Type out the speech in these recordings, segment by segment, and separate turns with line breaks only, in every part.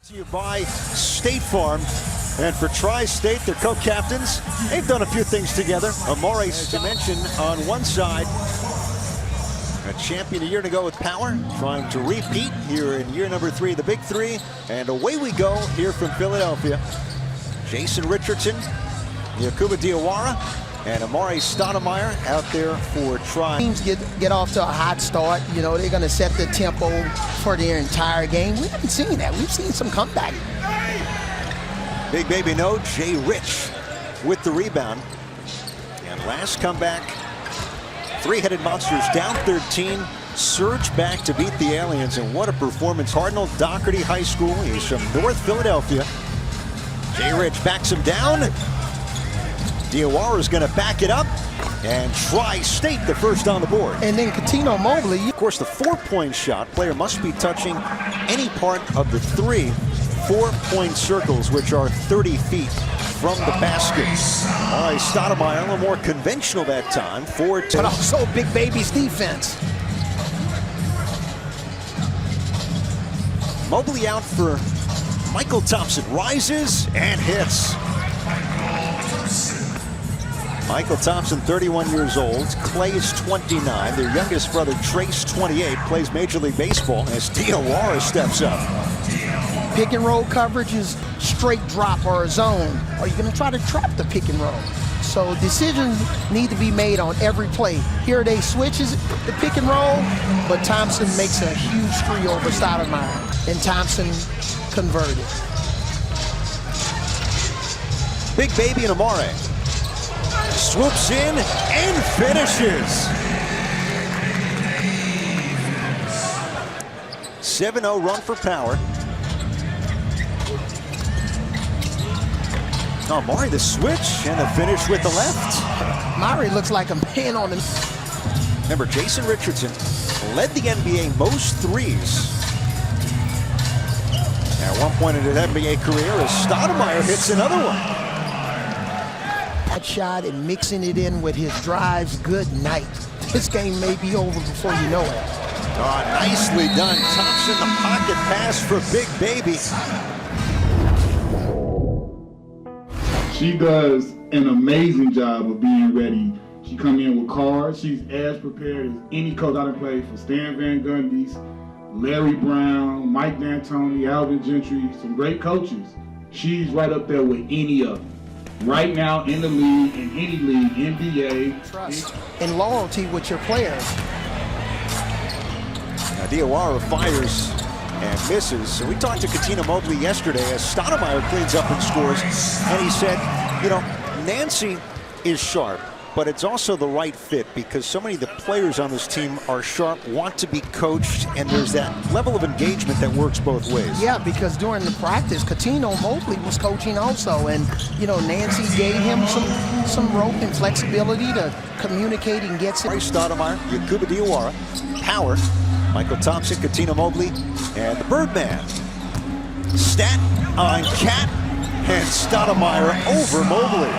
To you by State Farm, and for Tri-State, their co-captains, they've done a few things together. Amore, to mention, on one side, a champion a year ago with Power, trying to repeat here in year number 3 of the Big Three, and away we go here from Philadelphia. Jason Richardson, Yakuba Diawara, and Amare Stoudemire out there for try.
Teams get off to a hot start. You know, they're going to set the tempo for their entire game. We haven't seen that. We've seen some comeback.
Big baby no, Jay Rich with the rebound. And last comeback, three-headed monsters down 13, surge back to beat the Aliens, and what a performance. Cardinal Doherty High School, he's from North Philadelphia. Jay Rich backs him down. Diawara is going to back it up, and Tri-State the first on the board.
And then Katino Mobley.
Of course, the 4-point shot, player must be touching any part of the 3 4-point circles, which are 30 feet from the basket. All right, Stoudemire, a little more conventional that time. 4-2.
But also Big Baby's defense.
Mobley out for Michael Thompson. Rises and hits. Michael Thompson, 31 years old. Clay is 29. Their youngest brother, Trace, 28, plays Major League Baseball as Diawara steps up.
Pick and roll coverage is straight drop or a zone. Are you going to try to trap the pick and roll? So decisions need to be made on every play. Here they switches the pick and roll, but Thompson makes a huge three over Stoudemire, and Thompson converted.
Big Baby and Amare. Swoops in and finishes. 7-0 run for Power. Oh, Amare the switch and the finish with the left.
Amare looks like a man on him.
Remember, Jason Richardson led the NBA most threes at one point in his NBA career as Stoudemire hits another one.
Shot and mixing it in with his drives. Good night. This game may be over before you know it.
Oh, nicely done. Thompson, the pocket pass for Big Baby.
She does an amazing job of being ready. She come in with cards. She's as prepared as any coach I done played for. Stan Van Gundy's, Larry Brown, Mike D'Antoni, Alvin Gentry, some great coaches. She's right up there with any of them. Right now in the league, in any league, NBA.
Trust and loyalty with your players.
Now Diawara fires and misses. So we talked to Katino Mobley yesterday as Stoudemire cleans up and scores. And he said, you know, Nancy is sharp, but it's also the right fit because so many of the players on this team are sharp, want to be coached, and there's that level of engagement that works both ways.
Yeah, because during the practice, Katino Mobley was coaching also, and you know, Nancy gave him some rope and flexibility to communicate and get it.
Stoudemire, Yakuba Diawara, Power, Michael Thompson, Katino Mobley, and the Birdman. Stat on Cat, and Stoudemire over Mobley.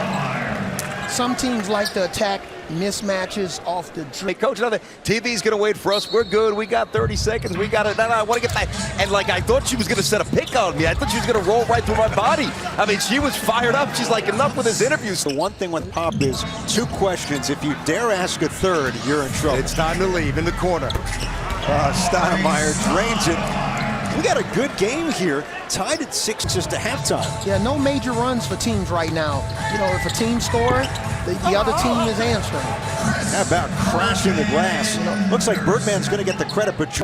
Some teams like to attack mismatches off the dribble.
Hey, Coach, another TV's going to wait for us. We're good. We got 30 seconds. We got it. No, I want to get back. And, like, I thought she was going to set a pick on me. I thought she was going to roll right through my body. I mean, she was fired up. She's like, enough with this interview.
The one thing with Pop is 2 questions. If you dare ask a third, you're in trouble.
It's time to leave in the corner.
Stoudemire drains it. We got a good game here. Tied at 6 just at halftime.
Yeah, no major runs for teams right now. You know, if a team scores, the other team is answering.
How about crashing the glass? Looks like Birdman's going to get the credit, but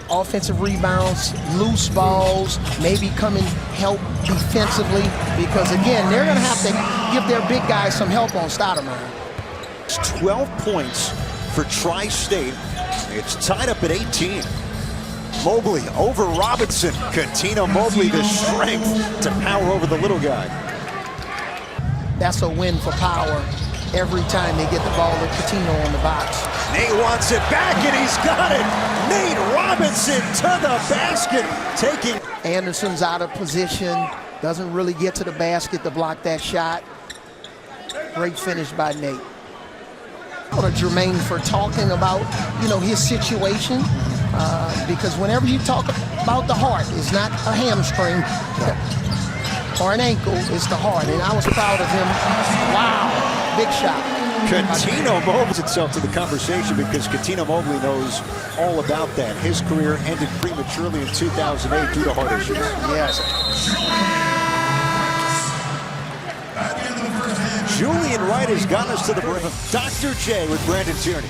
offensive rebounds, loose balls, maybe come and help defensively, because again, they're going to have to give their big guys some help on Stoudemire.
It's 12 points for Tri-State. It's tied up at 18. Mobley over Robinson. Katino Mobley, the strength to power over the little guy.
That's a win for Power every time they get the ball with Katino on the box.
Nate wants it back, and he's got it. Nate Robinson to the basket, taking.
Anderson's out of position, doesn't really get to the basket to block that shot. Great finish by Nate. Jermaine for talking about, you know, his situation. Because whenever you talk about the heart, it's not a hamstring or an ankle, it's the heart. And I was proud of him. Wow, big shot.
Cuttino moves itself to the conversation because Cuttino Mobley knows all about that. His career ended prematurely in 2008 due to heart issues.
Yes.
Julian Wright has gotten us to the brim. Dr. J with Brandon Tierney.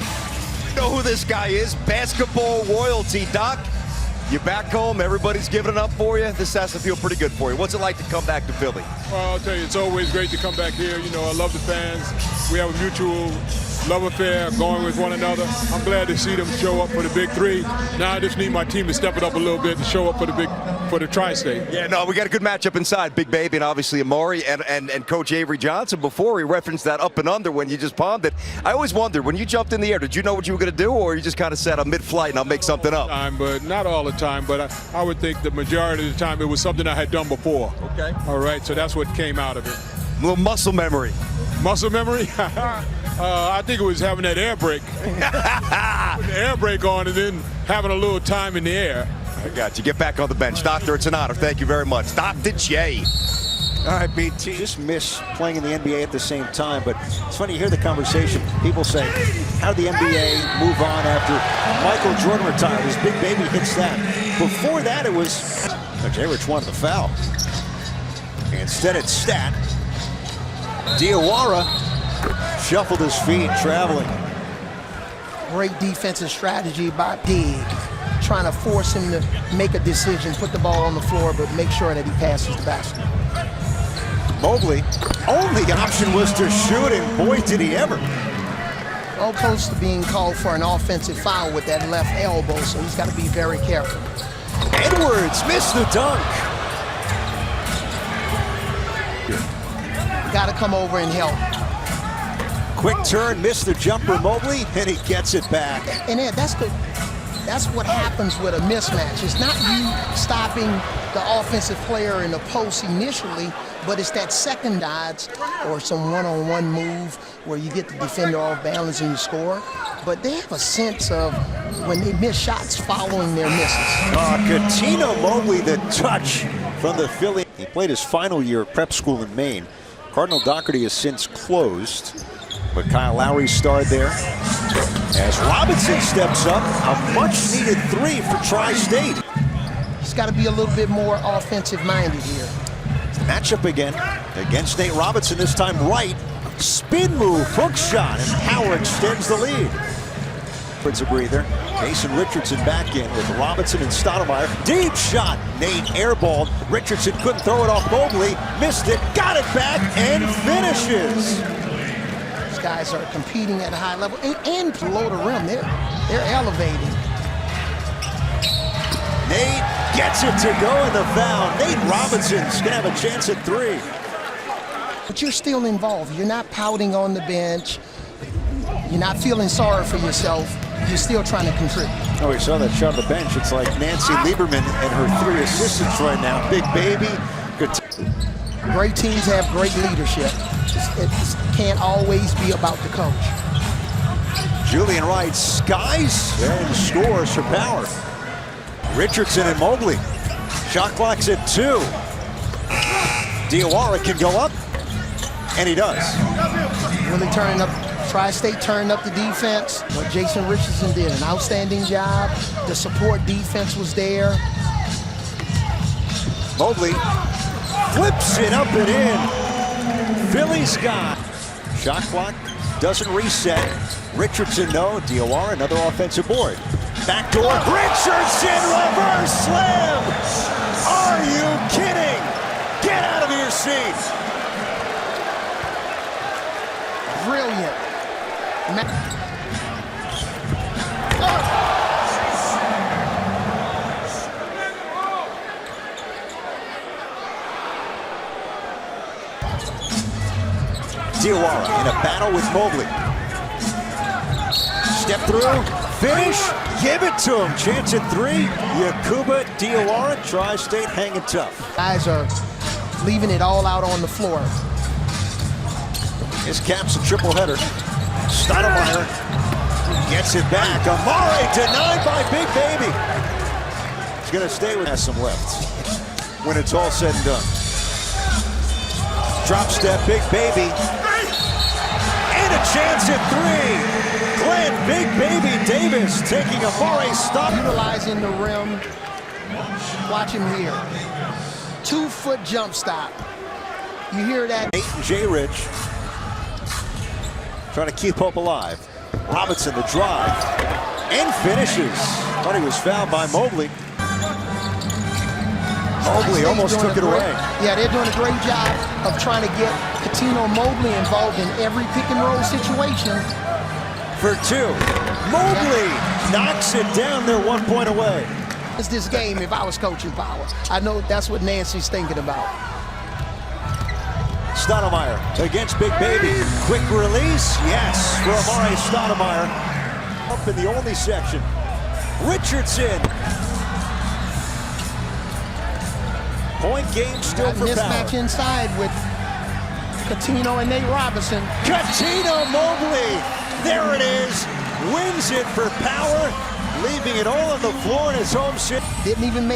You know who this guy is? Basketball royalty, Doc. You're back home. Everybody's giving it up for you. This has to feel pretty good for you. What's it like to come back to Philly?
Well, I'll tell you, it's always great to come back here. You know, I love the fans. We have a mutual love affair going with one another. I'm glad to see them show up for the Big Three. Now I just need my team to step it up a little bit and show up for the Tri-State.
Yeah, no, we got a good matchup inside. Big Baby and obviously Amari and Coach Avery Johnson. Before he referenced that up and under when you just palmed it. I always wondered, when you jumped in the air, did you know what you were going to do, or you just kind of said, I'm mid-flight and I'll make something up?
But not all the time, but I would think the majority of the time it was something I had done before.
Okay.
All right, so that's what came out of it.
A little muscle memory.
Muscle memory? I think it was having that air brake. Putting the air brake on and then having a little time in the air.
I got you. Get back on the bench. Doctor, it's an honor. Thank you very much. Dr. J.
All right, BT. Just miss playing in the NBA at the same time, but it's funny to hear the conversation. People say, how did the NBA move on after Michael Jordan retired? His Big Baby hits that. Before that, it was J. Rich wanted the foul. Instead, it's Stat. Diawara shuffled his feet, traveling.
Great defensive strategy by Big, trying to force him to make a decision, put the ball on the floor, but make sure that he passes the basket.
Mobley, only option was to shoot, and boy, did he ever.
All close to being called for an offensive foul with that left elbow, so he's got to be very careful.
Edwards missed the dunk.
Got to come over and help.
Quick turn, missed the jumper, Mobley, and he gets it back.
And Ed, that's what happens with a mismatch. It's not you stopping the offensive player in the post initially, but it's that second dodge or some one-on-one move where you get the defender off balance and you score. But they have a sense of when they miss shots following their misses.
Cuttino Mobley, the touch from the Philly. He played his final year at prep school in Maine. Cardinal Doherty has since closed, but Kyle Lowry starred there. As Robinson steps up, a much-needed three for Tri-State.
He's got to be a little bit more offensive-minded here.
Matchup again against Nate Robinson, this time right. Spin move, hook shot, and Power extends the lead. It's a breather. Jason Richardson back in with Robinson and Stoudemire. Deep shot. Nate airballed. Richardson couldn't throw it off Mobley. Missed it. Got it back and finishes.
These guys are competing at a high level and below the rim. They're elevating.
Nate gets it to go in the foul. Nate Robinson's gonna have a chance at three.
But you're still involved. You're not pouting on the bench. You're not feeling sorry for yourself. You're still trying to contribute.
Oh, we saw that shot on the bench. It's like Nancy Lieberman and her three assistants right now. Big Baby. Good.
Great teams have great leadership. It can't always be about the coach.
Julian Wright skies and scores for Power. Richardson and Mobley. Shot clock's at 2. Diawara can go up, and he does.
Really turning up. Tri-State turned up the defense, but Jason Richardson did an outstanding job. The support defense was there.
Mobley flips it up and in. Philly's got. Shot clock doesn't reset. Richardson, no. Diawara, another offensive board. Backdoor. Richardson, reverse slam. Are you kidding? Get out of your seat.
Brilliant.
Diawara in a battle with Mobley. Step through, finish, give it to him. Chance at 3. Yakuba, Diawara, Tri-State hanging tough.
Guys are leaving it all out on the floor.
His caps a triple header. Stoudemire Gets it back. Amari denied by Big Baby. He's going to stay with has some left when it's all said and done. Drop step, Big Baby. And a chance at three. Glenn Big Baby Davis taking Amari's stop.
Utilizing the rim. Watch him here. 2-foot jump stop. You hear that?
Nate and J. Rich trying to keep hope alive. Robinson the drive and finishes. Thought he was fouled by Mobley. Mobley almost took it away.
Yeah, they're doing a great job of trying to get Coutinho Mobley involved in every pick and roll situation.
For two. Mobley knocks it down. They're 1 point away.
It's this game if I was coaching power. I know that's what Nancy's thinking about.
Stoudemire against Big Baby. Quick release. Yes, for Amari Stoudemire. Up in the only section. Richardson. Point game still for
mismatch
power.
inside with Coutinho and Nate Robinson.
Coutinho Mobley. There it is. Wins it for power. Leaving it all on the floor in his home city.
Didn't even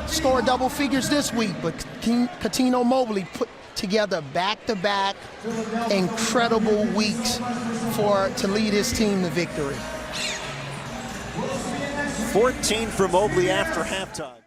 score double figures this week, but Coutinho Mobley put together back-to-back incredible weeks to lead his team to victory.
14 for Mobley after halftime.